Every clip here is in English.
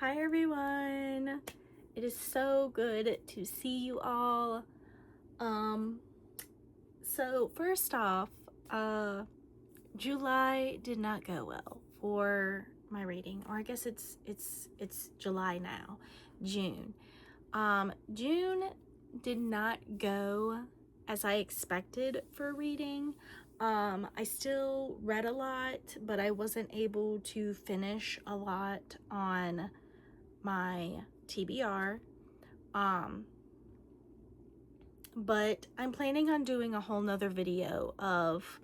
Hi everyone. It is so good to see you all. So first off, July did not go well for my reading, or I guess it's July now. June. June did not go as I expected for reading. I still read a lot, but I wasn't able to finish a lot on my TBR. But I'm planning on doing a whole nother video of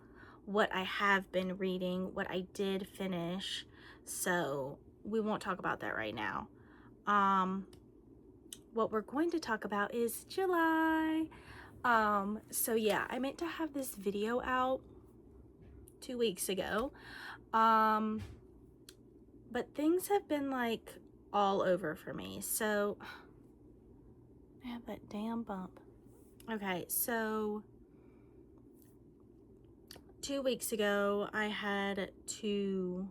what I have been reading, what I did finish, so we won't talk about that right now. What we're going to talk about is July. So yeah, I meant to have this video out 2 weeks ago, but things have been like all over for me. So I have that damn bump. Okay, so 2 weeks ago I had to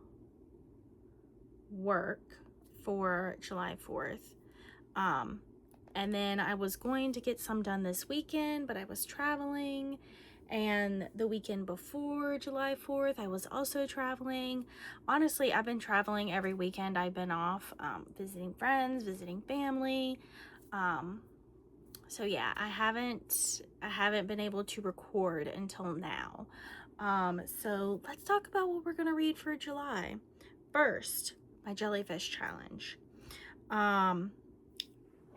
work for July 4th. And then I was going to get some done this weekend, but I was traveling. And the weekend before July 4th, I was also traveling. Honestly, I've been traveling every weekend I've been off, visiting friends, visiting family. So yeah, I haven't been able to record until now. So let's talk about what we're gonna read for July. First, my jellyfish challenge.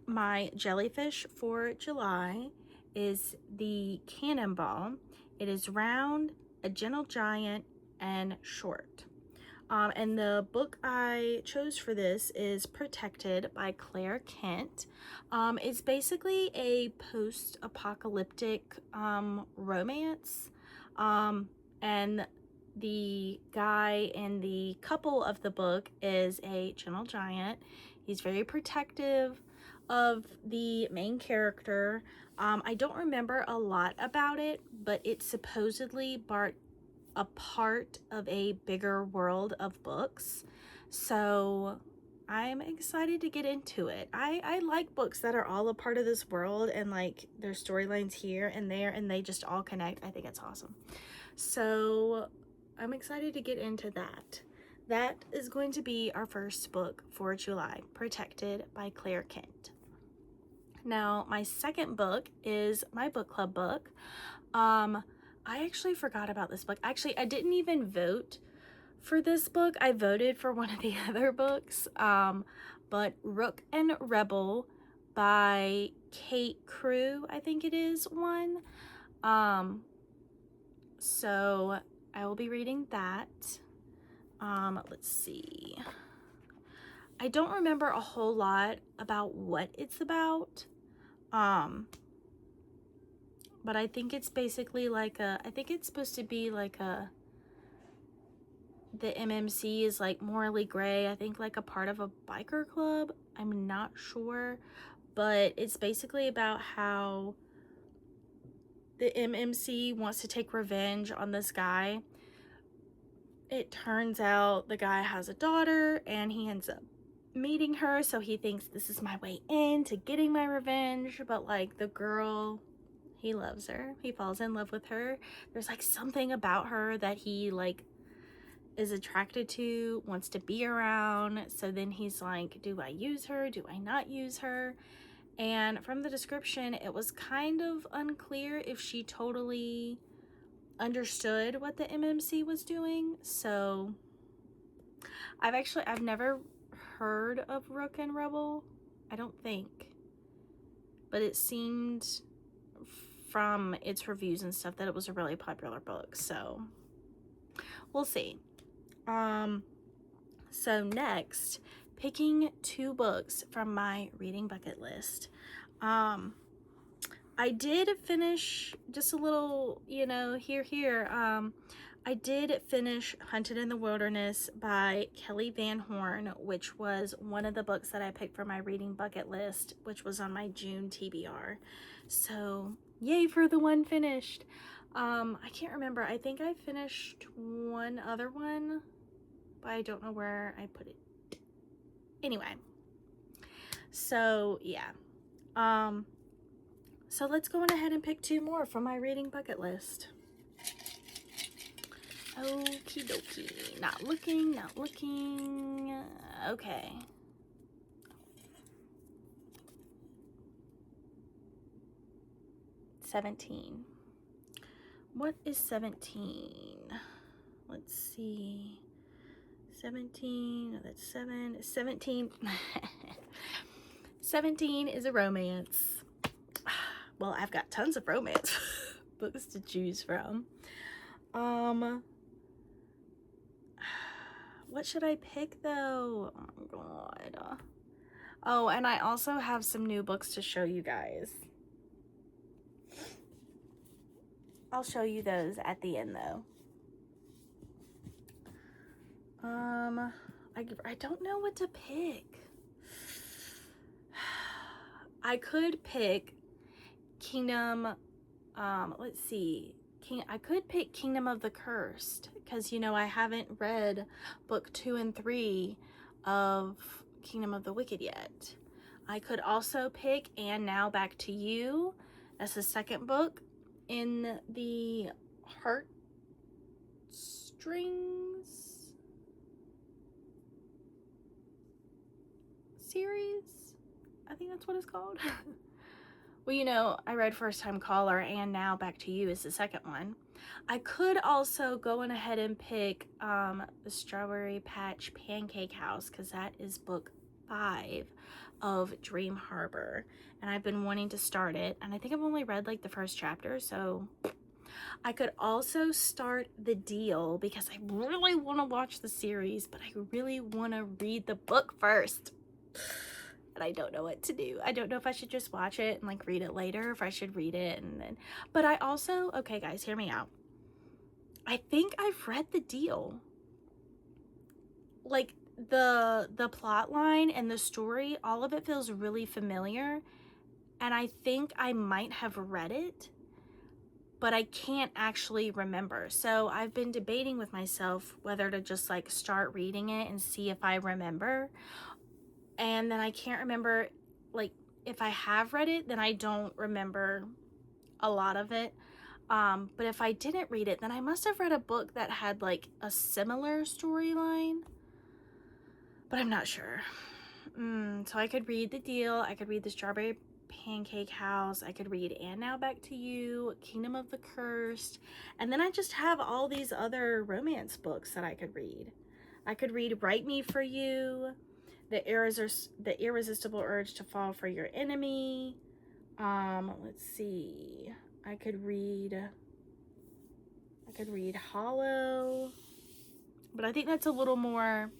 My jellyfish for July is the Cannonball. It is round, a gentle giant, and short. And the book I chose for this is Protected by Claire Kent. It's basically a post-apocalyptic romance. And the guy in the couple of the book is a gentle giant. He's very protective of the main character. I don't remember a lot about it, but it's supposedly a part of a bigger world of books. So I'm excited to get into it. I like books that are all a part of this world and like there's storylines here and there and they just all connect. I think it's awesome. So I'm excited to get into that. That is going to be our first book for July, Protected by Claire Kent. Now, my second book is my book club book. I actually forgot about this book. Actually, I didn't even vote for this book. I voted for one of the other books. But Rook and Rebel by Kate Crew, I think it is one. So I will be reading that. Let's see. I don't remember a whole lot about what it's about. But I think it's basically like I think it's supposed to be like the MMC is like morally gray. I think like a part of a biker club. I'm not sure, but it's basically about how the MMC wants to take revenge on this guy. It turns out the guy has a daughter and he ends up meeting her, so he thinks this is my way into getting my revenge, but like the girl, he loves her, he falls in love with her. There's like something about her that he like is attracted to, wants to be around. So then he's like, do I use her, do I not use her? And from the description it was kind of unclear if she totally understood what the MMC was doing. So I've never heard of Rook and Rebel, I don't think, but it seemed from its reviews and stuff that it was a really popular book, so we'll see. So next, picking 2 books from my reading bucket list. I did finish just a little, you know, here. I did finish Hunted in the Wilderness by Kelly Van Horn, which was one of the books that I picked for my reading bucket list, which was on my June TBR. So yay for the one finished. I can't remember. I think I finished one other one, but I don't know where I put it. Anyway, So yeah. So let's go on ahead and pick 2 more from my reading bucket list. Okie dokie. Not looking, not looking. Okay. $17. What is 17? Let's see. 17, that's 7. 17. 17 is a romance. Well, I've got tons of romance books to choose from. What should I pick though? Oh god. Oh, and I also have some new books to show you guys. I'll show you those at the end though. I don't know what to pick. I could pick Kingdom, let's see. I could pick Kingdom of the Cursed, because, you know, I haven't read book 2 and 3 of Kingdom of the Wicked yet. I could also pick And Now Back to You. That's the second book in the Heartstrings series. I think that's what it's called. Well, you know, I read First Time Caller, and Now Back to You is the second one. I could also go on ahead and pick the Strawberry Patch Pancake House, because that is book 5 of Dream Harbor, and I've been wanting to start it, and I think I've only read like the first chapter. So I could also start The Deal, because I really want to watch the series, but I really want to read the book first. And I don't know what to do. I don't know if I should just watch it and like read it later, if I should read it and then, but I also, okay guys, hear me out. I think I've read The Deal. Like the plot line and the story, all of it feels really familiar, and I think I might have read it, but I can't actually remember. So I've been debating with myself whether to just like start reading it and see if I remember. And then I can't remember, like, if I have read it, then I don't remember a lot of it. But if I didn't read it, then I must have read a book that had like a similar storyline, but I'm not sure. So I could read The Deal, I could read The Strawberry Pancake House, I could read And Now Back to You, Kingdom of the Cursed, and then I just have all these other romance books that I could read. I could read Write Me for You, The Irresistible Urge to Fall for Your Enemy. Let's see. I could read Hollow, but I think that's a little more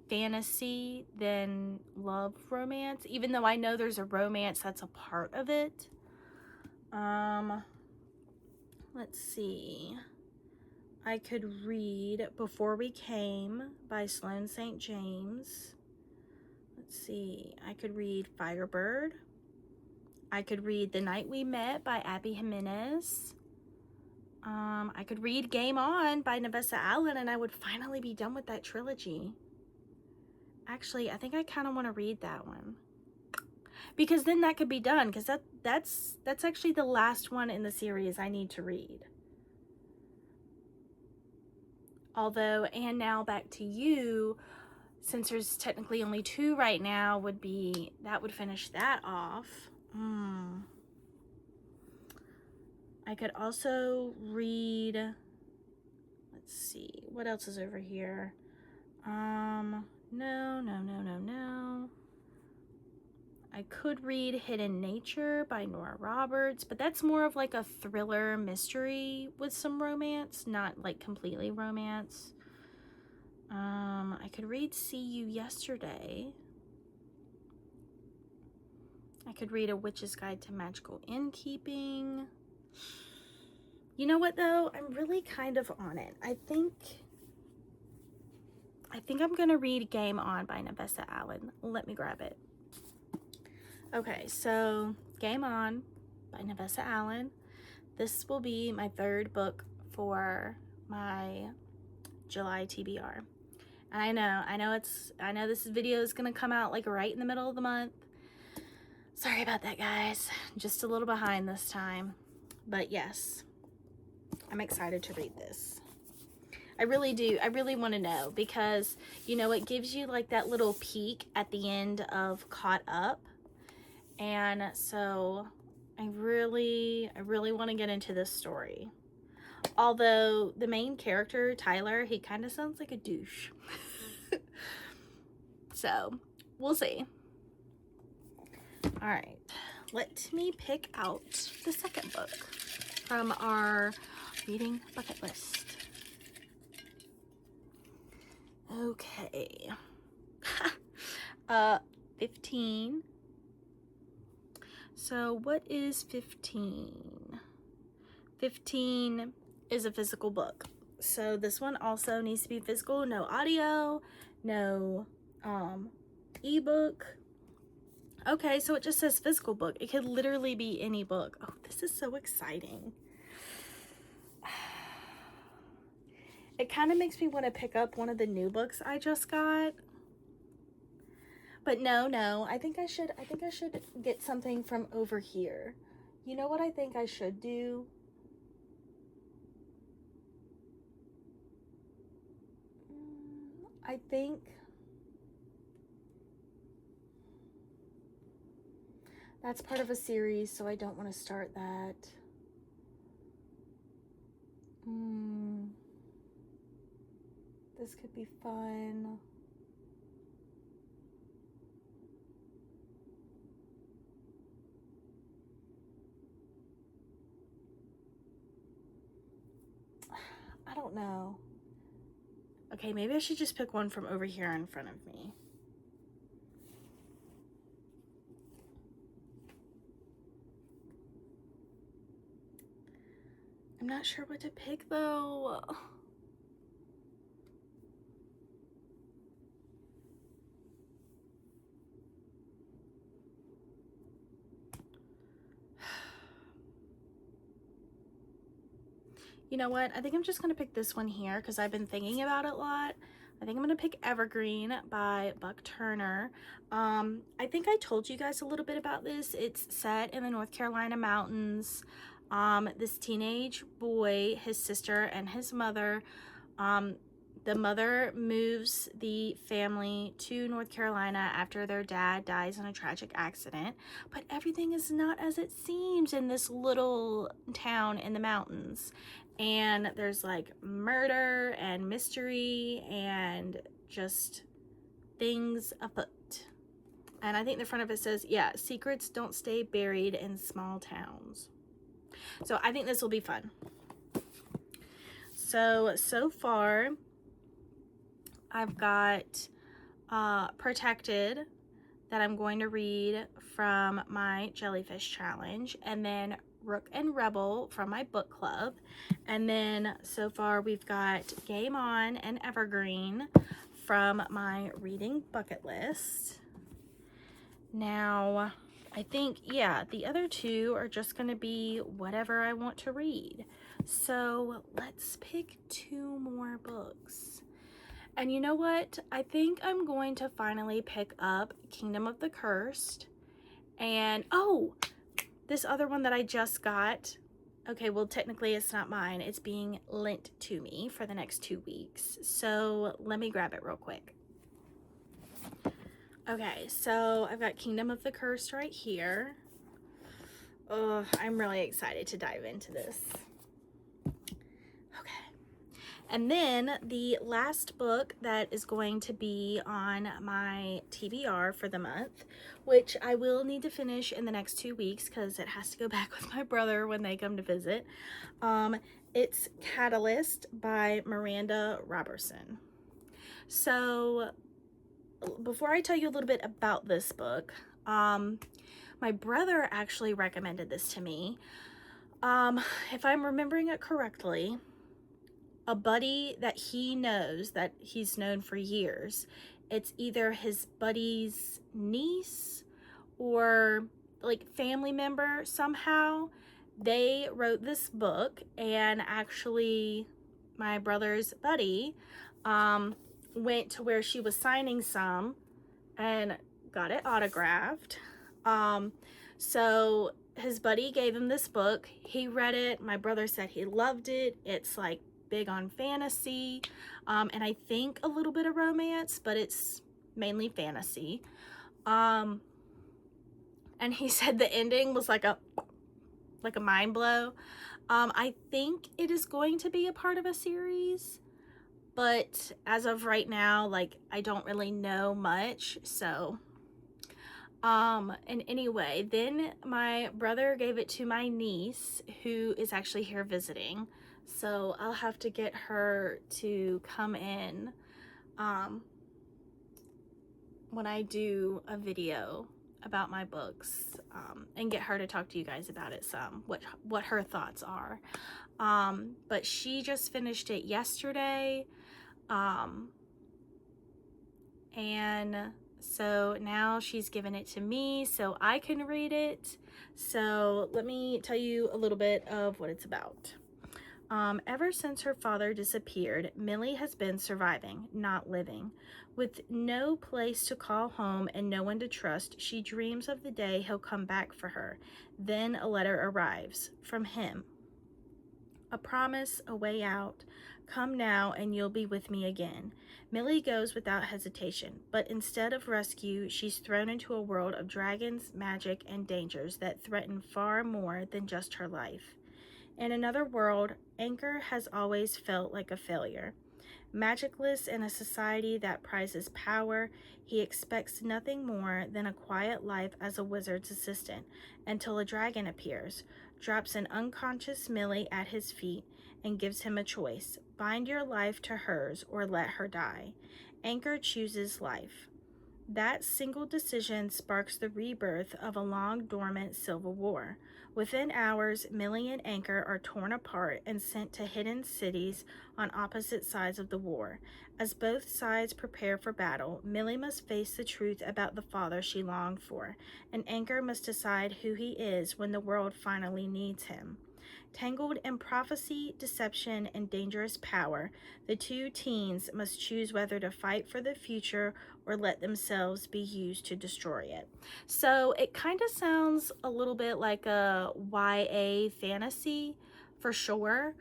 fantasy than love romance, even though I know there's a romance that's a part of it. Let's see. I could read Before We Came by Sloane St. James. Let's see. I could read Firebird. I could read The Night We Met by Abby Jimenez. I could read Game On by Navessa Allen, and I would finally be done with that trilogy. Actually, I think I kind of want to read that one, because then that could be done, because that's actually the last one in the series I need to read. Although And Now Back to You, since there's technically only 2 right now, would finish that off. I could also read, let's see, what else is over here? No. I could read Hidden Nature by Nora Roberts, but that's more of like a thriller mystery with some romance, not like completely romance. I could read See You Yesterday. I could read A Witch's Guide to Magical Innkeeping. You know what though? I'm really kind of on it. I think I'm gonna read Game On by Navessa Allen. Let me grab it. Okay, so Game On by Navessa Allen. This will be my 3rd book for my July TBR. And I know this video is gonna come out like right in the middle of the month, Sorry about that, guys. Just a little behind this time. But yes, I'm excited to read this. I really do. I really want to know because, you know, it gives you like that little peek at the end of Caught Up. And so I really want to get into this story. Although the main character, Tyler, he kind of sounds like a douche. So we'll see. All right, let me pick out the second book from our reading bucket list. Okay. 15. So what is 15? 15 is a physical book. So this one also needs to be physical, no audio, no ebook. Okay, so it just says physical book. It could literally be any book. Oh, this is so exciting. It kind of makes me want to pick up one of the new books I just got. But no, I think I should get something from over here. You know what I think I should do? I think that's part of a series, so I don't want to start that. This could be fun. I don't know. Okay, maybe I should just pick one from over here in front of me. I'm not sure what to pick though. You know what? I think I'm just going to pick this one here because I've been thinking about it a lot. I think I'm going to pick Evergreen by Buck Turner. I think I told you guys a little bit about this. It's set in the North Carolina mountains. This teenage boy, his sister, and his mother, the mother moves the family to North Carolina after their dad dies in a tragic accident. But everything is not as it seems in this little town in the mountains. And there's like murder and mystery and just things afoot. And I think the front of it says, yeah, secrets don't stay buried in small towns. So I think this will be fun. So far, I've got Protected that I'm going to read from my Jellyfish Challenge, and then Rook and Rebel from my book club. And then so far we've got Game On and Evergreen from my reading bucket list. Now, I think, yeah, the other two are just going to be whatever I want to read. So let's pick 2 more books. And you know what? I think I'm going to finally pick up Kingdom of the Cursed. And, oh, this other one that I just got. Okay, well, technically it's not mine. It's being lent to me for the next 2 weeks. So let me grab it real quick. Okay, so I've got Kingdom of the Cursed right here. Oh, I'm really excited to dive into this. And then the last book that is going to be on my TBR for the month, which I will need to finish in the next 2 weeks because it has to go back with my brother when they come to visit. It's Catalyst by Miranda Robertson. So before I tell you a little bit about this book, my brother actually recommended this to me. If I'm remembering it correctly, a buddy that he knows, that he's known for years, it's either his buddy's niece or like family member somehow, they wrote this book, and actually my brother's buddy went to where she was signing some and got it autographed. So his buddy gave him this book. He read it. My brother said he loved it. It's like big on fantasy, and I think a little bit of romance, but it's mainly fantasy. And he said the ending was like a mind blow. I think it is going to be a part of a series, but as of right now, like, I don't really know much. So and anyway, then my brother gave it to my niece, who is actually here visiting, so I'll have to get her to come in when I do a video about my books, and get her to talk to you guys about it some, what her thoughts are. But she just finished it yesterday, and so now she's given it to me so I can read it. So let me tell you a little bit of what it's about. Ever since her father disappeared, Millie has been surviving, not living. With no place to call home and no one to trust, she dreams of the day he'll come back for her. Then a letter arrives from him. A promise, a way out. Come now and you'll be with me again. Millie goes without hesitation, but instead of rescue, she's thrown into a world of dragons, magic, and dangers that threaten far more than just her life. In another world, Anchor has always felt like a failure. Magicless in a society that prizes power, he expects nothing more than a quiet life as a wizard's assistant until a dragon appears, drops an unconscious Millie at his feet, and gives him a choice: bind your life to hers or let her die. Anchor chooses life. That single decision sparks the rebirth of a long dormant civil war. Within hours, Millie and Anchor are torn apart and sent to hidden cities on opposite sides of the war. As both sides prepare for battle, Millie must face the truth about the father she longed for, and Anchor must decide who he is when the world finally needs him. Tangled in prophecy, deception, and dangerous power, the two teens must choose whether to fight for the future or let themselves be used to destroy it. So it kind of sounds a little bit like a YA fantasy for sure.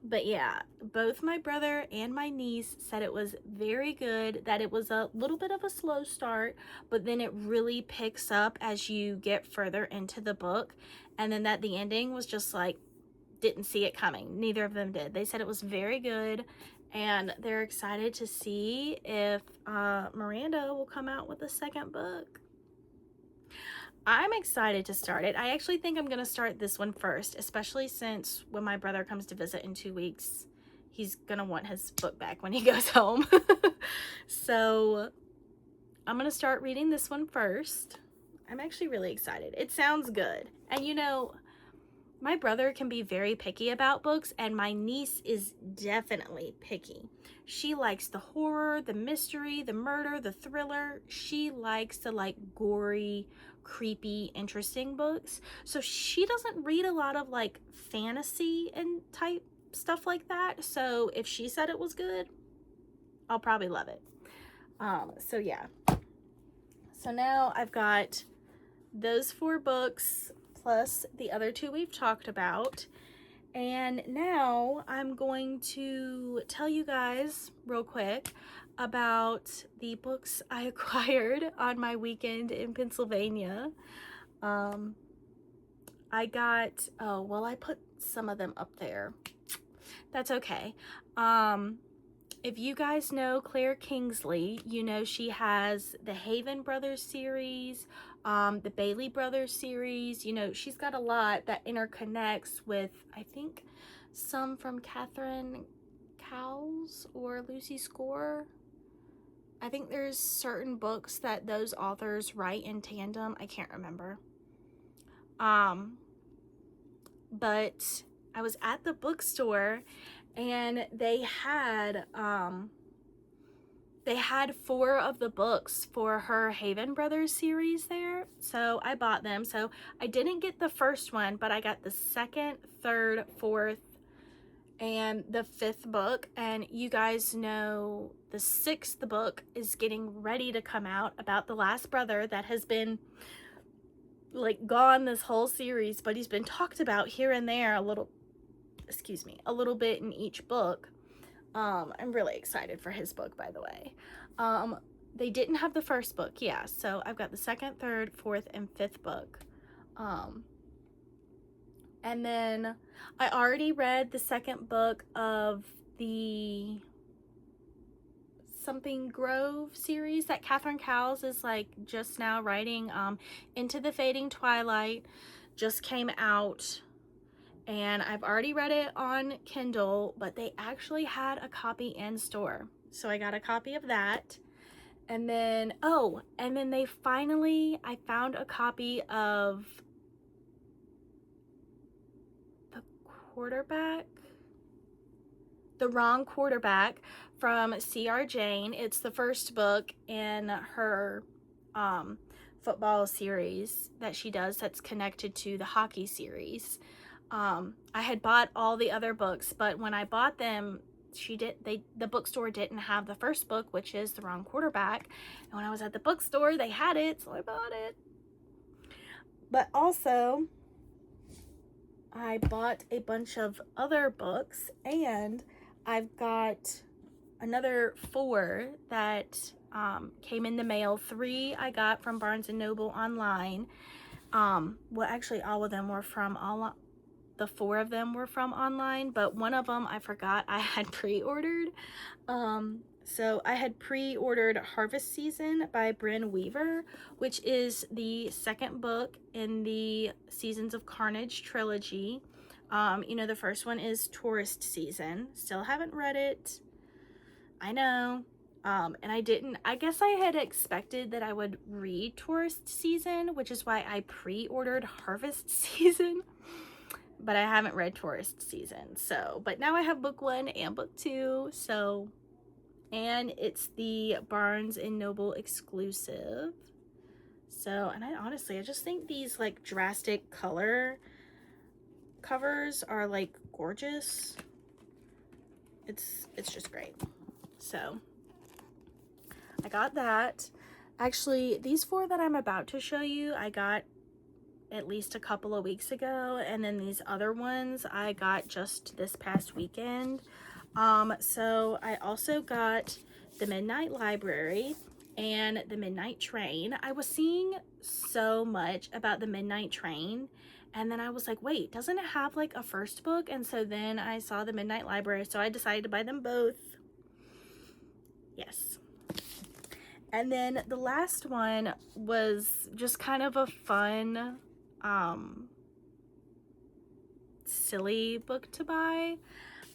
But yeah, both my brother and my niece said it was very good, that it was a little bit of a slow start, but then it really picks up as you get further into the book. And then that the ending was just like, didn't see it coming. Neither of them did. They said it was very good, and they're excited to see if Miranda will come out with a second book. I'm excited to start it. I actually think I'm going to start this one first, especially since when my brother comes to visit in 2 weeks, he's going to want his book back when he goes home. So I'm going to start reading this one first. I'm actually really excited. It sounds good. And you know, my brother can be very picky about books, and my niece is definitely picky. She likes the horror, the mystery, the murder, the thriller. She likes the like gory, creepy, interesting books. So she doesn't read a lot of like fantasy and type stuff like that. So if she said it was good, I'll probably love it. So yeah. So now I've got those 4 books plus the other 2 we've talked about. And now I'm going to tell you guys real quick about the books I acquired on my weekend in Pennsylvania. I got, oh, well, I put some of them up there. That's okay. If you guys know Claire Kingsley, you know she has the Haven Brothers series, the Bailey Brothers series. You know, she's got a lot that interconnects with, I think, some from Catherine Cowles or Lucy Score. I think there's certain books that those authors write in tandem. I can't remember. But I was at the bookstore and they had 4 of the books for her Haven Brothers series there. So I bought them. So I didn't get the first one, but I got the 2nd, 3rd, 4th, and the 5th book. And you guys know the 6th book is getting ready to come out about the last brother that has been like gone this whole series, but he's been talked about here and there a little bit in each book. I'm really excited for his book, by the way. They didn't have the first book, yeah, so I've got the 2nd, 3rd, 4th, and 5th book. And then I already read the 2nd book of the Something Grove series that Catherine Cowles is like just now writing. Into the Fading Twilight just came out, and I've already read it on Kindle, but they actually had a copy in store, so I got a copy of that. And then they finally, I found a copy of The Wrong Quarterback from C.R. Jane. It's the first book in her football series that she does that's connected to the hockey series. I had bought all the other books, but when I bought them, the bookstore didn't have the first book, which is The Wrong Quarterback. And when I was at the bookstore, they had it, so I bought it. But also, I bought a bunch of other books, and I've got another 4 that came in the mail. 3 I got from Barnes & Noble online. Well, actually, all of them were from the 4 of them were from online, but one of them I forgot I had pre-ordered. So I had pre-ordered Harvest Season by Bryn Weaver, which is the 2nd book in the Seasons of Carnage trilogy. The first one is Tourist Season. Still haven't read it. I know. And I guess I had expected that I would read Tourist Season, which is why I pre-ordered Harvest Season. But I haven't read Tourist Season. But now I have book 1 and book 2. And it's the Barnes & Noble exclusive. And I just think these like drastic color covers are like gorgeous. It's just great. So I got that. Actually, these 4 that I'm about to show you, I got at least a couple of weeks ago, and then these other ones I got just this past weekend. So I also got The Midnight Library and The Midnight Train. I was seeing so much about The Midnight Train, and then I was like, wait, doesn't it have like a first book? And so then I saw The Midnight Library, so I decided to buy them both. Yes. And then the last one was just kind of a fun, silly book to buy.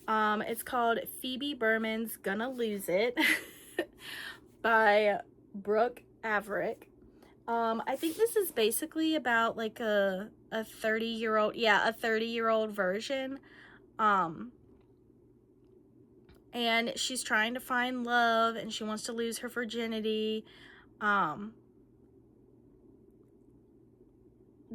It's called Phoebe Berman's Gonna Lose It by Brooke Averick. I think this is basically about like a 30-year-old version. And she's trying to find love, and she wants to lose her virginity.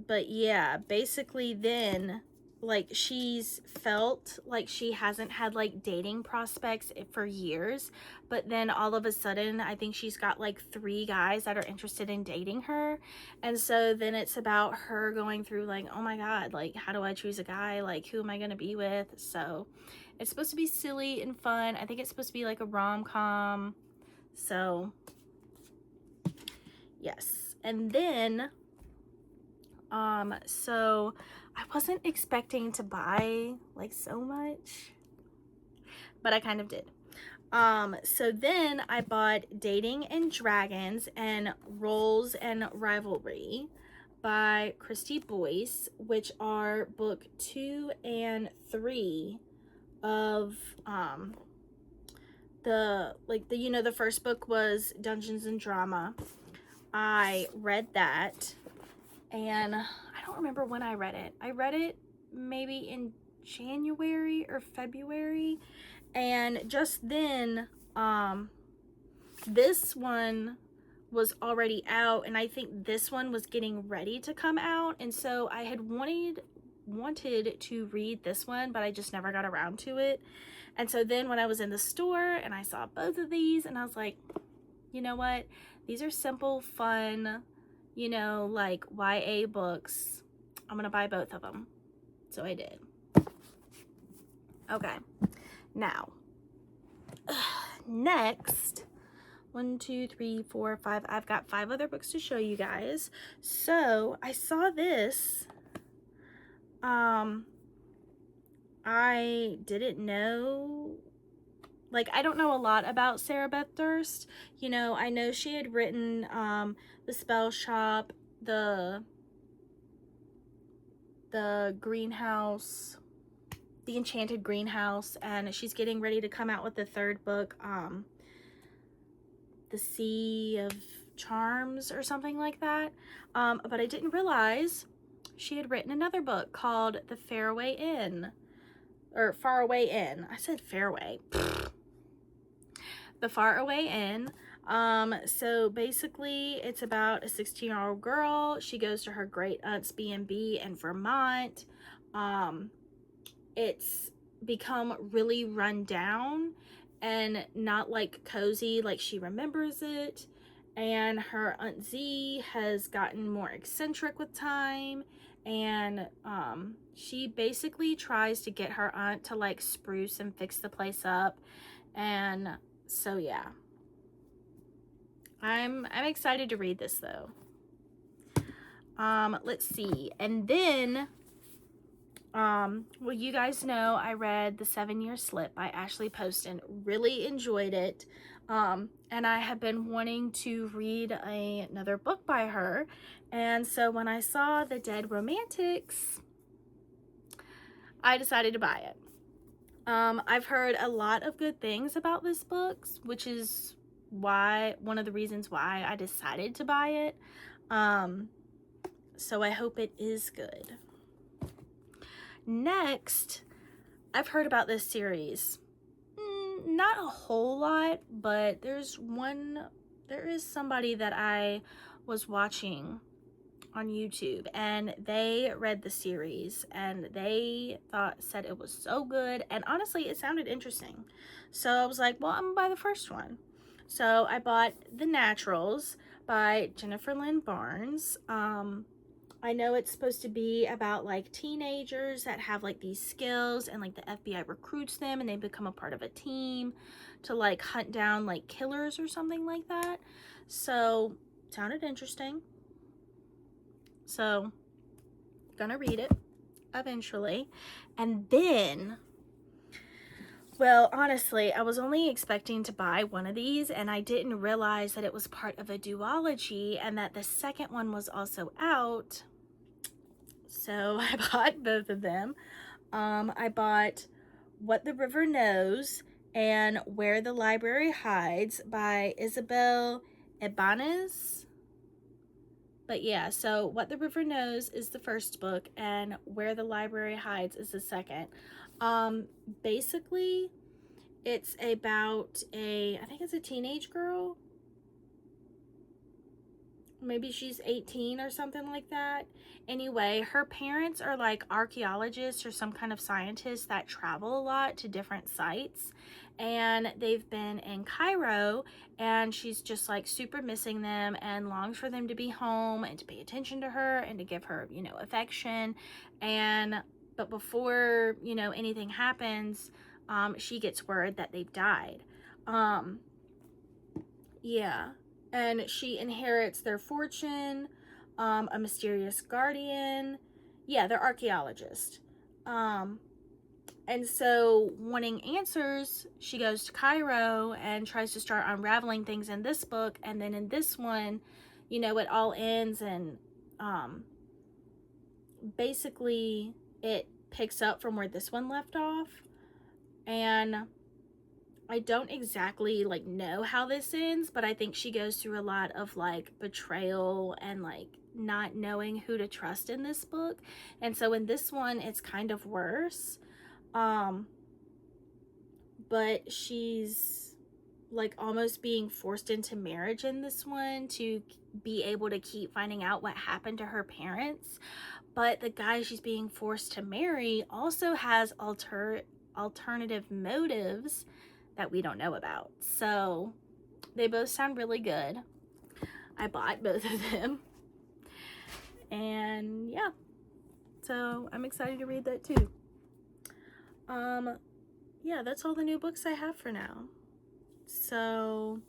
But yeah, basically then, like, she's felt like she hasn't had like dating prospects for years, but then all of a sudden I think she's got like 3 guys that are interested in dating her. And so then it's about her going through like, oh my god, like, how do I choose a guy? Like, who am I gonna be with? So it's supposed to be silly and fun. I think it's supposed to be like a rom-com. So yes. And then so I wasn't expecting to buy like so much, but I kind of did. So then I bought Dating and Dragons and Roles and Rivalry by Christy Boyce, which are book 2 and 3 of the first book was Dungeons and Drama. I read that, and I don't remember when I read it. I read it maybe in January or February, and just then this one was already out, and I think this one was getting ready to come out, and so I had wanted to read this one, but I just never got around to it. And so then when I was in the store and I saw both of these, and I was like, you know what? These are simple, fun, you know, like YA books. I'm gonna buy both of them. So I did. Okay. Now, next, 1, 2, 3, 4, 5. I've got 5 other books to show you guys. So I saw this. I didn't know, like, I don't know a lot about Sarah Beth Durst. You know, I know she had written The Spell Shop, the Greenhouse, The Enchanted Greenhouse, and she's getting ready to come out with the 3rd book, The Sea of Charms or something like that. But I didn't realize she had written another book called The Faraway Inn, or Faraway Inn. I said Fairway. The Faraway Inn. So basically it's about a 16-year-old girl. She goes to her great aunt's B&B in Vermont. It's become really run down and not like cozy like she remembers it. And her Aunt Z has gotten more eccentric with time, and she basically tries to get her aunt to like spruce and fix the place up. And so yeah, I'm excited to read this though. Let's see. And then well, you guys know I read The 7-Year Slip by Ashley Poston. Really enjoyed it. And I have been wanting to read another book by her. And so when I saw The Dead Romantics, I decided to buy it. I've heard a lot of good things about this book, which is one of the reasons why I decided to buy it. So I hope it is good. Next, I've heard about this series. Not a whole lot, but there is somebody that I was watching on YouTube, and they read the series and they said it was so good, and honestly it sounded interesting. So I was like, well, I'm gonna buy the first one. So I bought The Naturals by Jennifer Lynn Barnes. I know it's supposed to be about like teenagers that have like these skills, and like the FBI recruits them and they become a part of a team to like hunt down like killers or something like that. So sounded interesting. So gonna read it eventually. And then, well, honestly, I was only expecting to buy one of these, and I didn't realize that it was part of a duology and that the second one was also out. So I bought both of them. I bought What the River Knows and Where the Library Hides by Isabel Ibanez. But yeah, so What the River Knows is the first book, and Where the Library Hides is the second. Basically, it's about I think it's a teenage girl. Maybe she's 18 or something like that. Anyway, her parents are like archaeologists or some kind of scientists that travel a lot to different sites. And they've been in Cairo, and she's just like super missing them and longs for them to be home and to pay attention to her and to give her, you know, affection. But before, you know, anything happens, she gets word that they've died. Yeah. And she inherits their fortune, a mysterious guardian. Yeah, they're archaeologists. And so, wanting answers, she goes to Cairo and tries to start unraveling things in this book. And then in this one, you know, it all ends, and basically it picks up from where this one left off. And I don't exactly like know how this ends, but I think she goes through a lot of like betrayal and like not knowing who to trust in this book. And so in this one, it's kind of worse. But she's like almost being forced into marriage in this one to be able to keep finding out what happened to her parents. But the guy she's being forced to marry also has alternative motives that we don't know about. So they both sound really good. I bought both of them. And yeah, so I'm excited to read that too. Yeah, that's all the new books I have for now. So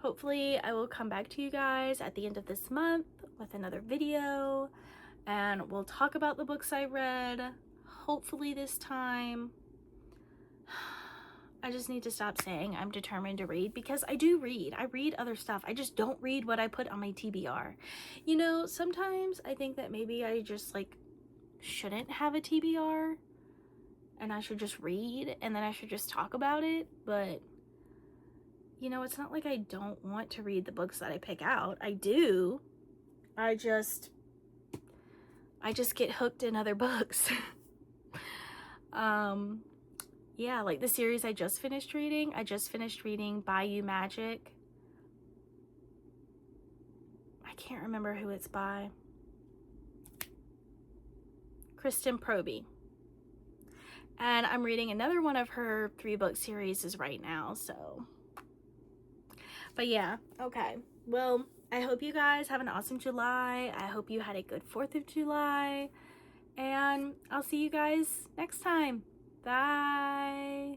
hopefully I will come back to you guys at the end of this month with another video, and we'll talk about the books I read. Hopefully this time. I just need to stop saying I'm determined to read, because I do read. I read other stuff. I just don't read what I put on my TBR. You know, sometimes I think that maybe I just like shouldn't have a TBR and I should just read and then I should just talk about it. But you know, it's not like I don't want to read the books that I pick out. I do. I just get hooked in other books. Yeah, like the series I just finished reading. I just finished reading Bayou Magic. I can't remember who it's by. Kristen Proby. And I'm reading another one of her 3-book series right now, so. But yeah, okay. Well, I hope you guys have an awesome July. I hope you had a good 4th of July. And I'll see you guys next time. Bye.